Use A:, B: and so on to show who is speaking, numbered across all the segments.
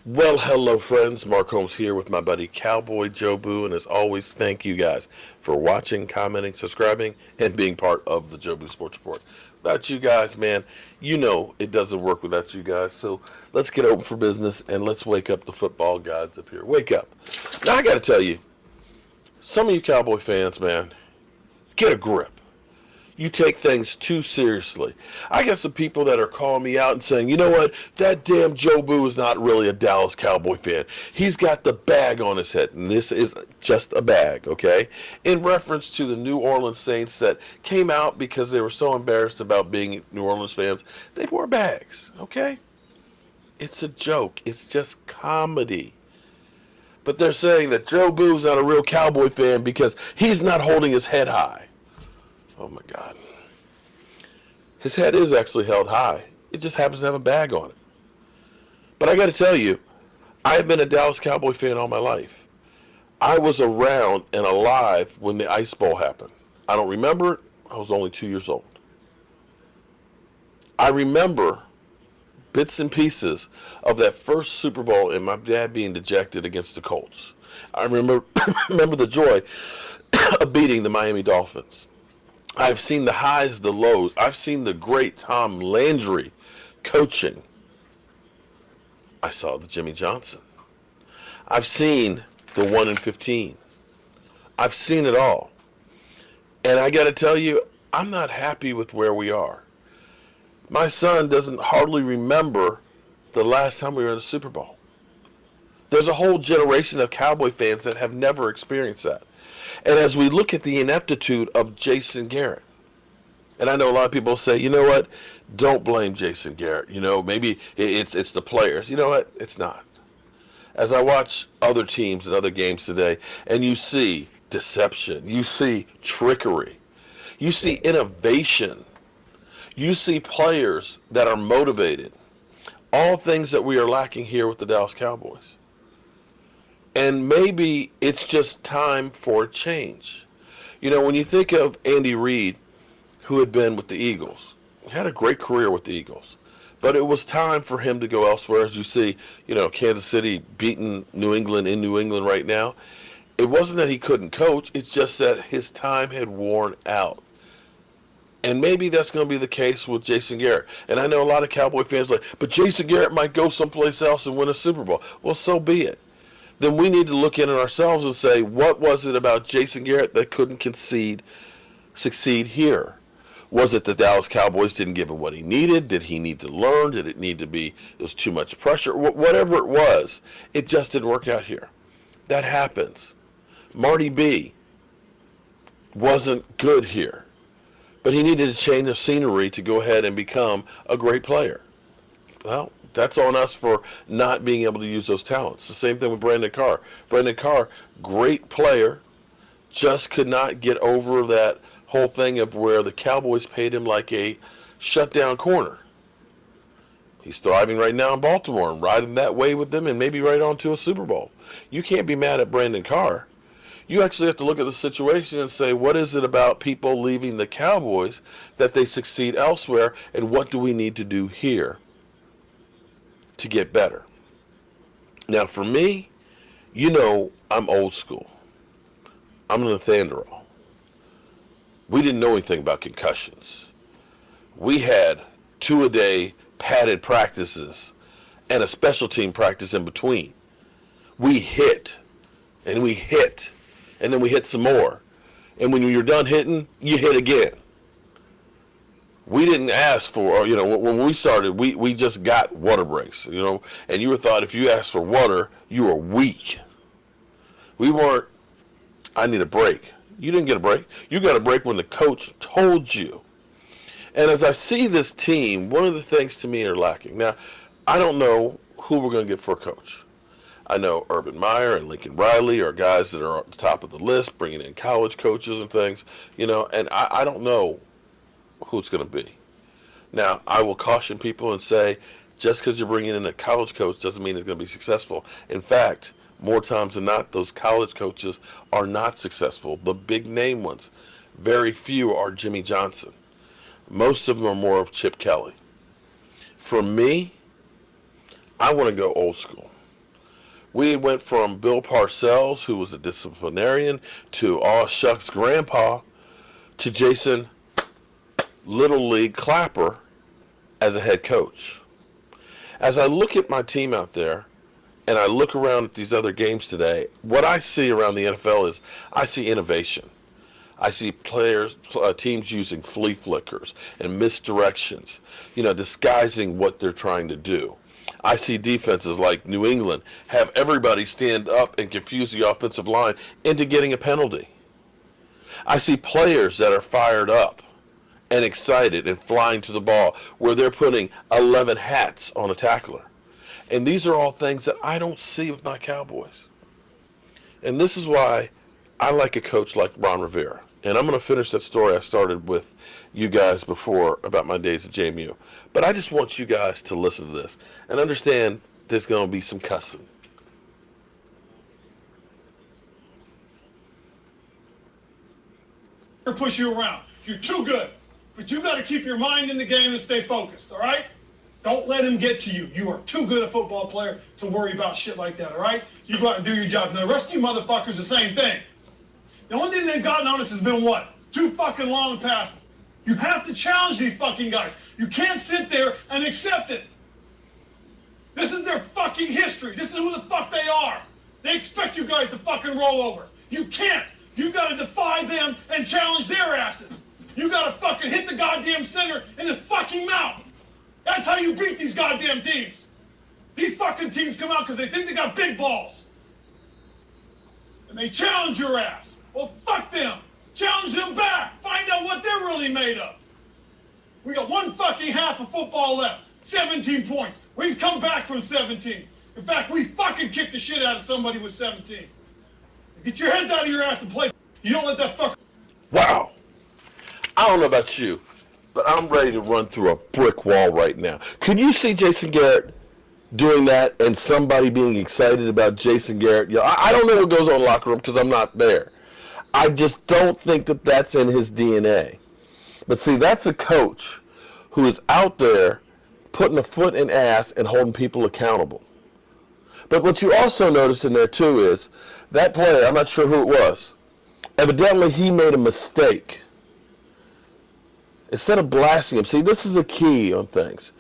A: Well, hello, friends. Mark Holmes here with my buddy Cowboy Joe Boo. And as always, thank you guys for watching, commenting, subscribing, and being part of the Joe Boo Sports Report. Without you guys, man, you know it doesn't work without you guys. So let's get open for business and let's wake up the football gods up here. Wake up. Now, I got to tell you, some of you Cowboy fans, man, get a grip. You take things too seriously. I got some people that are calling me out and saying, you know what, that damn Joe Boo is not really a Dallas Cowboy fan. He's got the bag on his head, and this is just a bag, okay? In reference to the New Orleans Saints that came out because they were so embarrassed about being New Orleans fans, they wore bags, okay? It's a joke. It's just comedy. But they're saying that Joe Boo's not a real Cowboy fan because he's not holding his head high. Oh my God. His head is actually held high. It just happens to have a bag on it. But I got to tell you, I've been a Dallas Cowboy fan all my life. I was around and alive when the Ice Bowl happened. I don't remember it. I was only 2 years old. I remember bits and pieces of that first Super Bowl and my dad being dejected against the Colts. I remember, remember the joy of beating the Miami Dolphins. I've seen the highs, the lows. I've seen the great Tom Landry coaching. I saw the Jimmy Johnson. I've seen the 1-15. I've seen it all. And I got to tell you, I'm not happy with where we are. My son doesn't hardly remember the last time we were in the Super Bowl. There's a whole generation of Cowboy fans that have never experienced that. And as we look at the ineptitude of Jason Garrett, and I know a lot of people say, you know what, don't blame Jason Garrett. You know, maybe it's the players. You know what, it's not. As I watch other teams and other games today, and you see deception, you see trickery, you see innovation, you see players that are motivated, all things that we are lacking here with the Dallas Cowboys. And maybe it's just time for a change. You know, when you think of Andy Reid, who had been with the Eagles, had a great career with the Eagles, but it was time for him to go elsewhere. As you see, you know, Kansas City beating New England in New England right now. It wasn't that he couldn't coach, it's just that his time had worn out. And maybe that's going to be the case with Jason Garrett. And I know a lot of Cowboy fans are like, but Jason Garrett might go someplace else and win a Super Bowl. Well, so be it. Then we need to look in at ourselves and say, what was it about Jason Garrett that couldn't succeed here? Was it the Dallas Cowboys didn't give him what he needed? Did he need to learn? Did it need to be, it was too much pressure? Whatever it was, it just didn't work out here. That happens. Marty B wasn't good here, but he needed to change the scenery to go ahead and become a great player. Well, that's on us for not being able to use those talents. The same thing with Brandon Carr. Brandon Carr, great player, just could not get over that whole thing of where the Cowboys paid him like a shutdown corner. He's thriving right now in Baltimore and riding that way with them and maybe right on to a Super Bowl. You can't be mad at Brandon Carr. You actually have to look at the situation and say, what is it about people leaving the Cowboys that they succeed elsewhere, and what do we need to do here to get better? Now, for me, you know, I'm old school. I'm an Athanderall. We didn't know anything about concussions. We had 2-a-day padded practices and a special team practice in between. We hit, and we hit, and then we hit some more. And when you're done hitting, you hit again. We didn't ask for, you know, when we started, we just got water breaks, you know, and you were thought if you asked for water, you were weak. We weren't, I need a break. You didn't get a break. You got a break when the coach told you. And as I see this team, one of the things to me are lacking. Now, I don't know who we're going to get for a coach. I know Urban Meyer and Lincoln Riley are guys that are at the top of the list, bringing in college coaches and things, you know, and I don't know who it's going to be. Now, I will caution people and say, just because you're bringing in a college coach doesn't mean it's going to be successful. In fact, more times than not, those college coaches are not successful. The big name ones, very few are Jimmy Johnson. Most of them are more of Chip Kelly. For me, I want to go old school. We went from Bill Parcells, who was a disciplinarian, to Aw Shucks Grandpa, to Jason Little League Clapper as a head coach. As I look at my team out there, and I look around at these other games today, what I see around the NFL is I see innovation. I see teams using flea flickers and misdirections, disguising what they're trying to do. I see defenses like New England have everybody stand up and confuse the offensive line into getting a penalty. I see players that are fired up and excited and flying to the ball where they're putting 11 hats on a tackler. And these are all things that I don't see with my Cowboys. And this is why I like a coach like Ron Rivera. And I'm going to finish that story I started with you guys before about my days at JMU. But I just want you guys to listen to this and understand there's going to be some cussing.
B: Or push you around. You're too good. But you got to keep your mind in the game and stay focused, all right? Don't let him get to you. You are too good a football player to worry about shit like that, all right? You go out and do your job. And the rest of you motherfuckers, the same thing. The only thing they've gotten on us has been what? 2 fucking long passes. You have to challenge these fucking guys. You can't sit there and accept it. This is their fucking history. This is who the fuck they are. They expect you guys to fucking roll over. You can't. You got to defy them and challenge their asses. You got to fucking hit the goddamn center in the fucking mouth. That's how you beat these goddamn teams. These fucking teams come out because they think they got big balls. And they challenge your ass. Well, fuck them. Challenge them back. Find out what they're really made of. We got 1 fucking half of football left. 17 points. We've come back from 17. In fact, we fucking kicked the shit out of somebody with 17. Get your heads out of your ass and play. You don't let that fucker.
A: Wow. I don't know about you, but I'm ready to run through a brick wall right now. Can you see Jason Garrett doing that and somebody being excited about Jason Garrett? I don't know what goes on in the locker room because I'm not there. I just don't think that that's in his DNA. But see, that's a coach who is out there putting a foot in ass and holding people accountable. But what you also notice in there too is that player, I'm not sure who it was, evidently he made a mistake. Instead of blasting him, see, this is the key on things.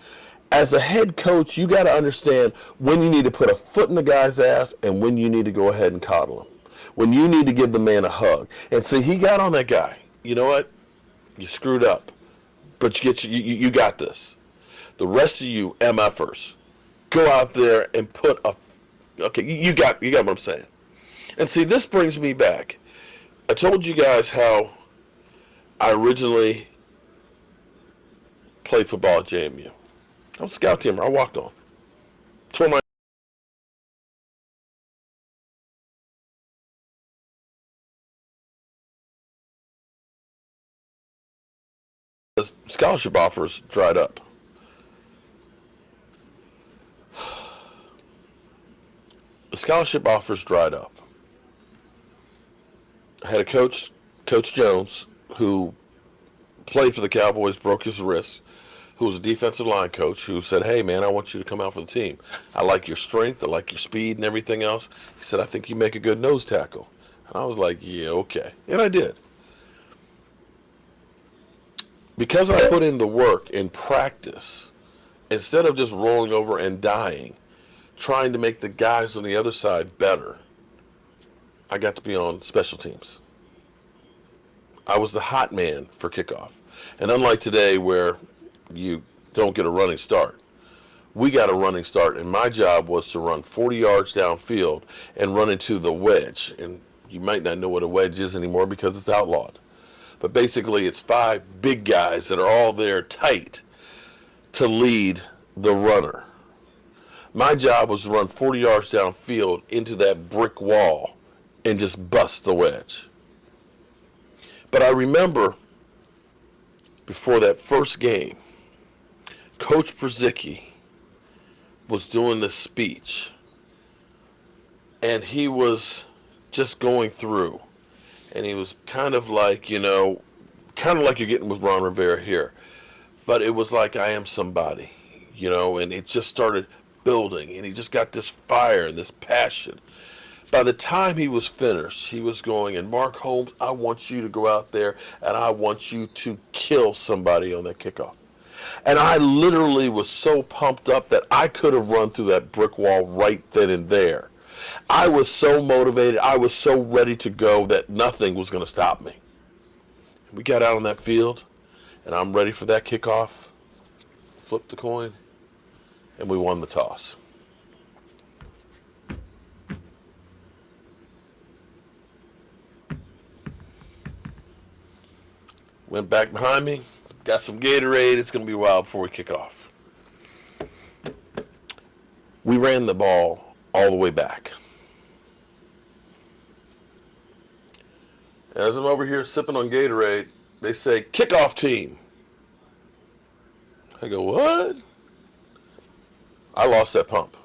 A: As a head coach, you got to understand when you need to put a foot in the guy's ass and when you need to go ahead and coddle him. When you need to give the man a hug. And see, he got on that guy. You know what? You screwed up. But you got this. The rest of you MFers, go out there and put a... Okay, you got what I'm saying. And see, this brings me back. I told you guys how I originally played football at JMU. I was a scout teamer. I walked on. Tore my scholarship offers dried up. The scholarship offers dried up. I had a coach, Coach Jones, who played for the Cowboys, broke his wrist, who was a defensive line coach, who said, hey, man, I want you to come out for the team. I like your strength. I like your speed and everything else. He said, I think you make a good nose tackle. And I was like, yeah, okay. And I did. Because I put in the work in practice, instead of just rolling over and dying, trying to make the guys on the other side better, I got to be on special teams. I was the hot man for kickoff. And unlike today where you don't get a running start, we got a running start. And my job was to run 40 yards downfield and run into the wedge. And you might not know what a wedge is anymore because it's outlawed. But basically it's 5 big guys that are all there tight to lead the runner. My job was to run 40 yards downfield into that brick wall and just bust the wedge. But I remember before that first game, Coach Brzezicki was doing this speech, and he was just going through, and he was kind of like, kind of like you're getting with Ron Rivera here, but it was like, I am somebody, and it just started building, and he just got this fire and this passion. By the time he was finished, he was going, and Mark Holmes, I want you to go out there and I want you to kill somebody on that kickoff. And I literally was so pumped up that I could have run through that brick wall right then and there. I was so motivated. I was so ready to go that nothing was going to stop me. We got out on that field, and I'm ready for that kickoff. Flipped the coin, and we won the toss. Went back behind me, got some Gatorade. It's going to be a while before we kick off. We ran the ball all the way back. As I'm over here sipping on Gatorade, they say, kickoff team. I go, what? I lost that pump.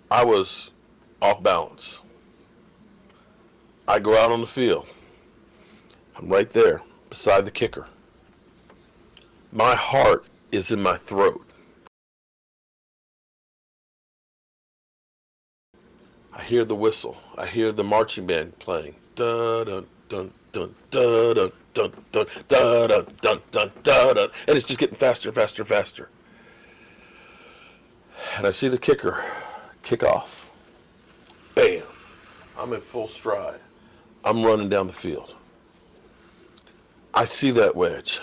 A: I was off balance. I go out on the field. I'm right there beside the kicker. My heart is in my throat. I hear the whistle. I hear the marching band playing. Da dun dun dun da dun dun dun da dun dun dun da dun, and it's just getting faster and faster and faster. And I see the kicker kick off. Bam! I'm in full stride. I'm running down the field. I see that wedge.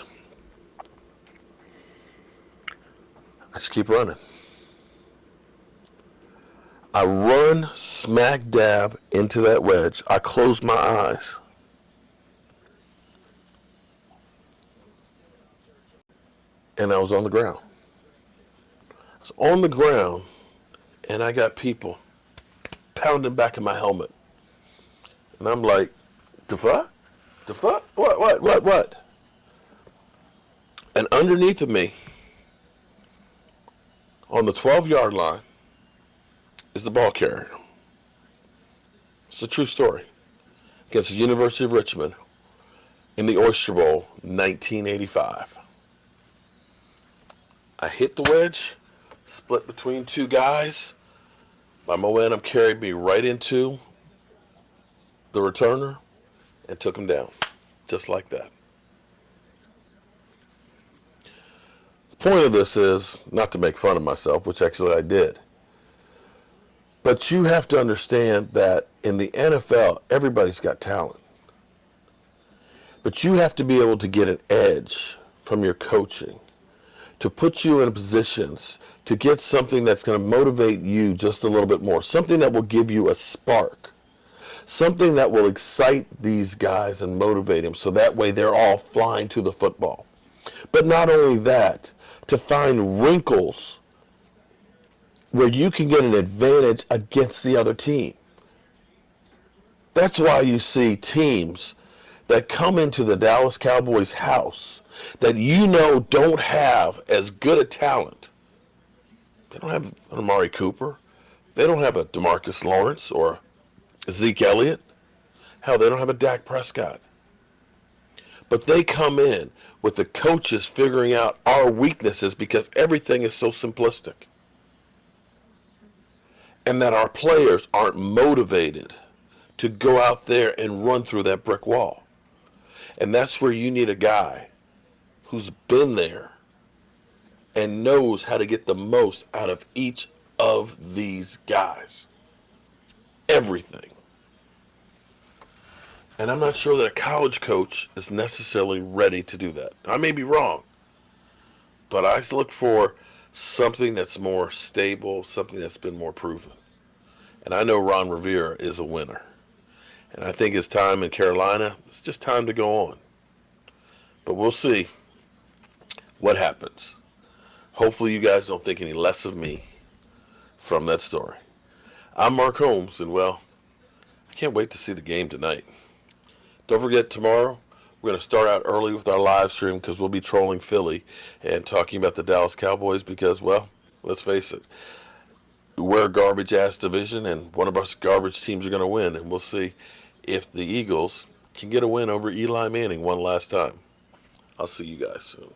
A: I just keep running. I run smack dab into that wedge. I close my eyes. And I was on the ground. I was on the ground, and I got people pounding back in my helmet. And I'm like, the fuck? The fuck? What? And underneath of me, on the 12-yard line, is the ball carrier. It's a true story. Against the University of Richmond in the Oyster Bowl, 1985. I hit the wedge, split between two guys. My momentum carried me right into the returner and took him down, just like that. The point of this is not to make fun of myself, which actually I did. But you have to understand that in the NFL, everybody's got talent. But you have to be able to get an edge from your coaching to put you in positions to get something that's going to motivate you just a little bit more, something that will give you a spark, something that will excite these guys and motivate them so that way they're all flying to the football. But not only that, to find wrinkles where you can get an advantage against the other team. That's why you see teams that come into the Dallas Cowboys house that you know don't have as good a talent. They don't have an Amari Cooper. They don't have a DeMarcus Lawrence or a Zeke Elliott. Hell, they don't have a Dak Prescott. But they come in with the coaches figuring out our weaknesses because everything is so simplistic. And that our players aren't motivated to go out there and run through that brick wall. And that's where you need a guy who's been there and knows how to get the most out of each of these guys. Everything. And I'm not sure that a college coach is necessarily ready to do that. I may be wrong, but I look for something that's more stable, something that's been more proven. And I know Ron Rivera is a winner. And I think his time in Carolina, it's just time to go on. But we'll see what happens. Hopefully you guys don't think any less of me from that story. I'm Mark Holmes, and well, I can't wait to see the game tonight. Don't forget, tomorrow we're going to start out early with our live stream because we'll be trolling Philly and talking about the Dallas Cowboys because, well, let's face it, we're a garbage-ass division, and one of us garbage teams are going to win, and we'll see if the Eagles can get a win over Eli Manning one last time. I'll see you guys soon.